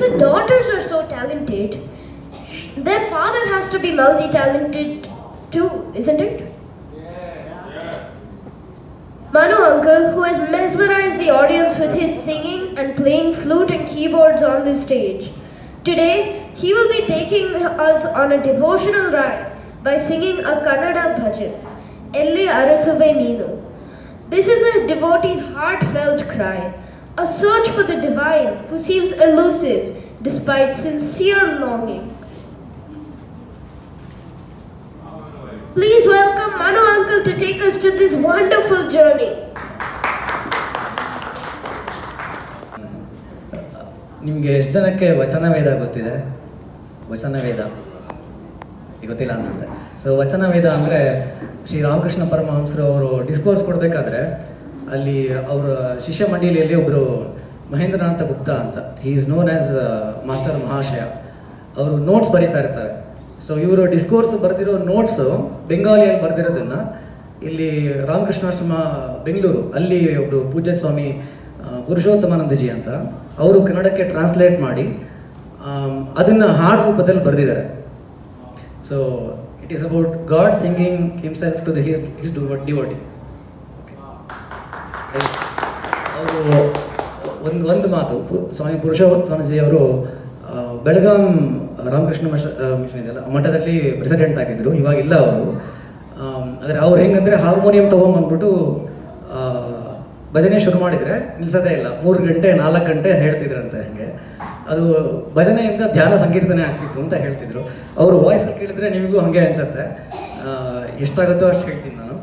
If the daughters are so talented, their father has to be multi-talented too, isn't it? Manu uncle, who has mesmerized the audience with his singing and playing flute and keyboards on the stage. Today, he will be taking us on a devotional ride by singing a Kannada bhajan, Elli Arasuve Neenu. This is a devotee's heartfelt cry, a search for the divine who seems elusive despite sincere longing. Please welcome Manu uncle to take us to this wonderful journey. ನಿಮಗೆ ಎಷ್ಟು ಜನಕ್ಕೆ ವಚನವೇದ ಗೊತ್ತಿದೆ? ವಚನವೇದ ಗೊತ್ತಿಲ್ಲ ಅನ್ಸುತ್ತೆ. So ವಚನವೇದ ಅಂದರೆ ಶ್ರೀರಾಮಕೃಷ್ಣ ಪರಮಹಂಸರು ಅವರು discourse ಕೊಡಬೇಕಾದ್ರೆ ಅಲ್ಲಿ ಅವರ ಶಿಷ್ಯ ಮಂಡಳಿಯಲ್ಲಿ ಒಬ್ಬರು ಮಹೇಂದ್ರನಾಥ ಗುಪ್ತಾ ಅಂತ, he is known as master Mahashay. ಅವರು ನೋಟ್ಸ್ ಬರೀತಾ ಇರ್ತಾರೆ. ಸೊ ಇವರು ಡಿಸ್ಕೋರ್ಸ್ ಬರೆದಿರೋ ನೋಟ್ಸು ಬೆಂಗಾಲಿಯಲ್ಲಿ ಬರೆದಿರೋದನ್ನು ಇಲ್ಲಿ ರಾಮಕೃಷ್ಣಾಶ್ರಮ ಬೆಂಗಳೂರು ಅಲ್ಲಿ ಒಬ್ಬರು ಪೂಜ್ಯ ಸ್ವಾಮಿ ಪುರುಷೋತ್ತಮಾನಂದಜಿ ಅಂತ ಅವರು ಕನ್ನಡಕ್ಕೆ ಟ್ರಾನ್ಸ್ಲೇಟ್ ಮಾಡಿ ಅದನ್ನು ಹಾಡು ರೂಪದಲ್ಲಿ ಬರೆದಿದ್ದಾರೆ. So it is about God singing himself to the his devotee. ಅವರು ಒಂದು ಮಾತು, ಸ್ವಾಮಿ ಪುರುಷೋತ್ತಮಾನಂದಜಿ ಅವರು ಬೆಳಗಾಂ ರಾಮಕೃಷ್ಣ ಮಿಷನ್ ಇದೆಯಲ್ಲ ಮಠದಲ್ಲಿ ಪ್ರೆಸಿಡೆಂಟ್ ಆಗಿದ್ದರು, ಇವಾಗ ಇಲ್ಲ ಅವರು. ಆದರೆ ಅವ್ರು ಹೆಂಗಂದರೆ ಹಾರ್ಮೋನಿಯಂ ತೊಗೊಂಬಂದ್ಬಿಟ್ಟು ಭಜನೆ ಶುರು ಮಾಡಿದರೆ ನಿಲ್ಲಿಸೋದೇ ಇಲ್ಲ, 3 ಗಂಟೆ 4 ಗಂಟೆ ಹೇಳ್ತಿದ್ರಂತೆ. ಹಾಗೆ ಅದು ಭಜನೆಯಿಂದ ಧ್ಯಾನ ಸಂಕೀರ್ತನೆ ಆಗ್ತಿತ್ತು ಅಂತ ಹೇಳ್ತಿದ್ರು. ಅವರು ವಾಯ್ಸಲ್ಲಿ ಕೇಳಿದ್ರೆ ನಿಮಗೂ ಹಾಗೆ ಅನಿಸುತ್ತೆ. ಎಷ್ಟಾಗುತ್ತೋ ಅಷ್ಟು ಹೇಳ್ತೀನಿ ನಾನು.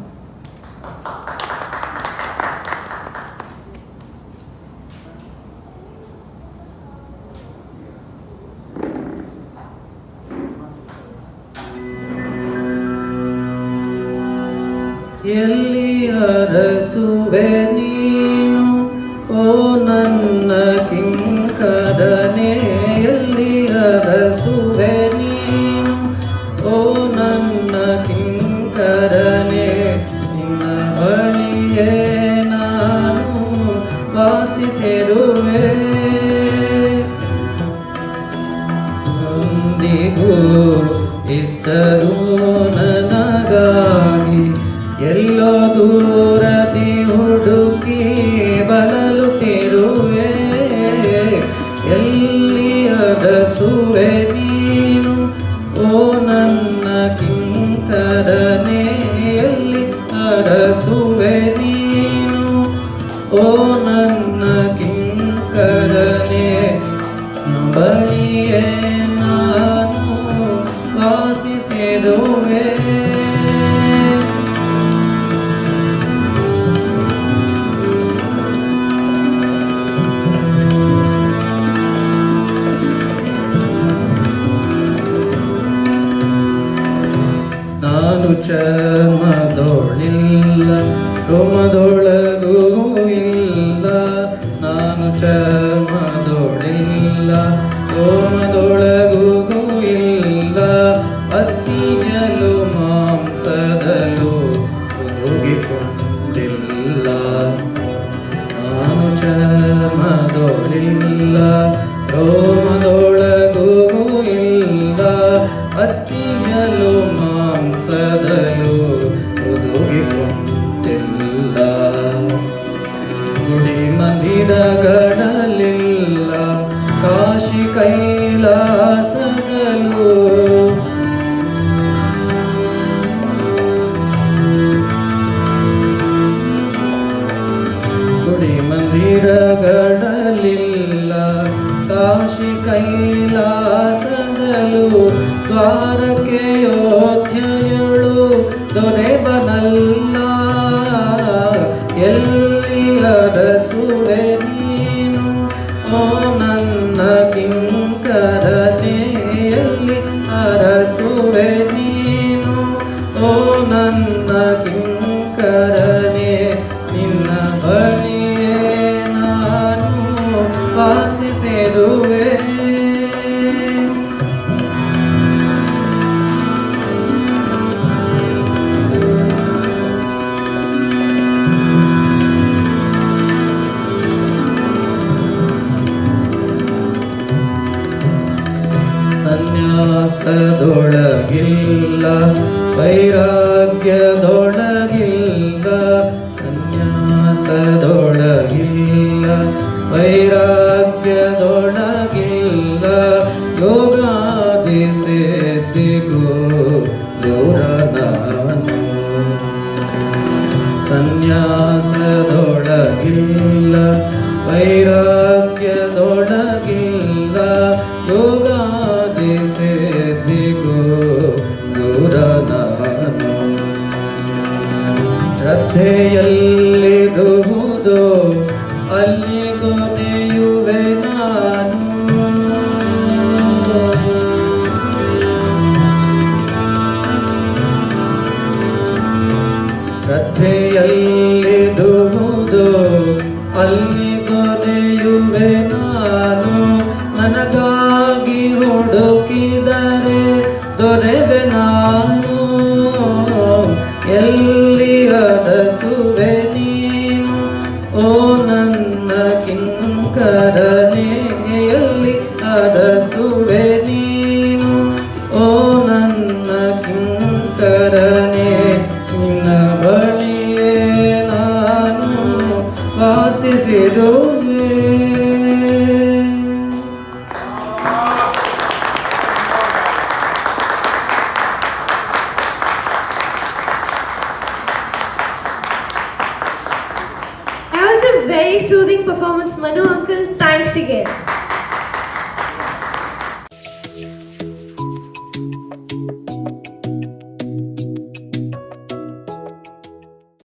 ಎಲ್ಲಿ ಅರಸುವೆ ನೀನು ಓ ನನ್ನ ಕಿಂಕರನೆ, ಎಲ್ಲಿ ಅರಸುವೆ ನೀನು ಓ ನನ್ನ ಕಿಂಕರನೆ, ನಿನ್ನ ಬಳಿಯೇ ನಾನು ವಾಸಿಸಿರುವೆ. ನೊಂದಿಗೂ ಇದ್ದರೂ ನನಗಾಗಿ ಎಲ್ಲೋ ದೂರದಿ ಹುಡುಕಿ ಬಳಲುತ್ತಿರುವೆ. ಎಲ್ಲಿ ಅರಸುವೆ ನೀನು ಓ ನನ್ನ ಕಿಂಕರನೆ, ಎಲ್ಲಿ ಅರಸುವೆ ನೀನು ಓ ನನ್ನ ಕಿಂಕರನೆ, ಬಳಿಯೇ ನಾನು ವಾಸಿಸಿರುವೆ. ನಾನು ಚರ್ಮದೊಳಿಲ್ಲ ರೋಮದೊಳಗೂ ಇಲ್ಲ, ನಾನು ಚರ್ಮದೊಳಿಲ್ಲ ರೋಮದೊಳಗೂ ಇಲ್ಲ, ಅಸ್ಥಿಯಲು ಮಾಂಸದಲ್ಲೂ ಹುದುಗಿಕೊಂಡಿಲ್ಲ. ನಾನು ಚರ್ಮದೊಳಿಲ್ಲ ರೋಮದೊಳಗೂ ಇಲ್ಲ, ಅಸ್ಥಿಯಲು ಮಾಂಸದಲ್ಲೂ ಹುದುಗಿಕೊಂಡಿಲ್ಲ. ಗುಡಿ ಮಂದಿರಗಳಲ್ಲಿಲ್ಲ, ಕಾಶಿ ಕೈಲಾಸ ವೈರಾಗ್ಯದೊಳಗಿಲ್ಲ ಯೋಗಾದಿ ಸಿದ್ಧಿಗೂ ದೂರ ನಾನು ಸನ್ಯಾಸದೊಳಗಿಲ್ಲ ವೈರಾಗ್ಯದೊಳಗಿಲ್ಲ ಯೋಗಾದಿ ಸಿದ್ಧಿಗೂ ದೂರ ನಾನು ಶ್ರದ್ಧೆಯಲ್ಲಿರುವುದು ಅಲ್ಲಿ ಕೊನೆಯುವೆ ನಾನು ಶ್ರದ್ಧೆಯಲ್ಲಿರುವುದು ಅಲ್ಲಿ ಕೊನೆಯುವೆ ನಾನು ನನಗಾಗಿ ಹುಡುಕಿದರೆ ದೊರೆವೆ ನಾನು ಎಲ್ಲಿ ಅರಸುವೆ ನೀನು ಓ ನನ್ನ ಕಿಂಕರನೇ ಎಲ್ಲಿ ಅರಸುವೆ ನೀನು ಓ ನನ್ನ ಕಿಂಕರನೇ ನಿನ್ನ ಬಳಿಯೇ ನಾನು ವಾಸಿಸಿರುವೆ. That was a very soothing performance, Manu uncle. Thanks again.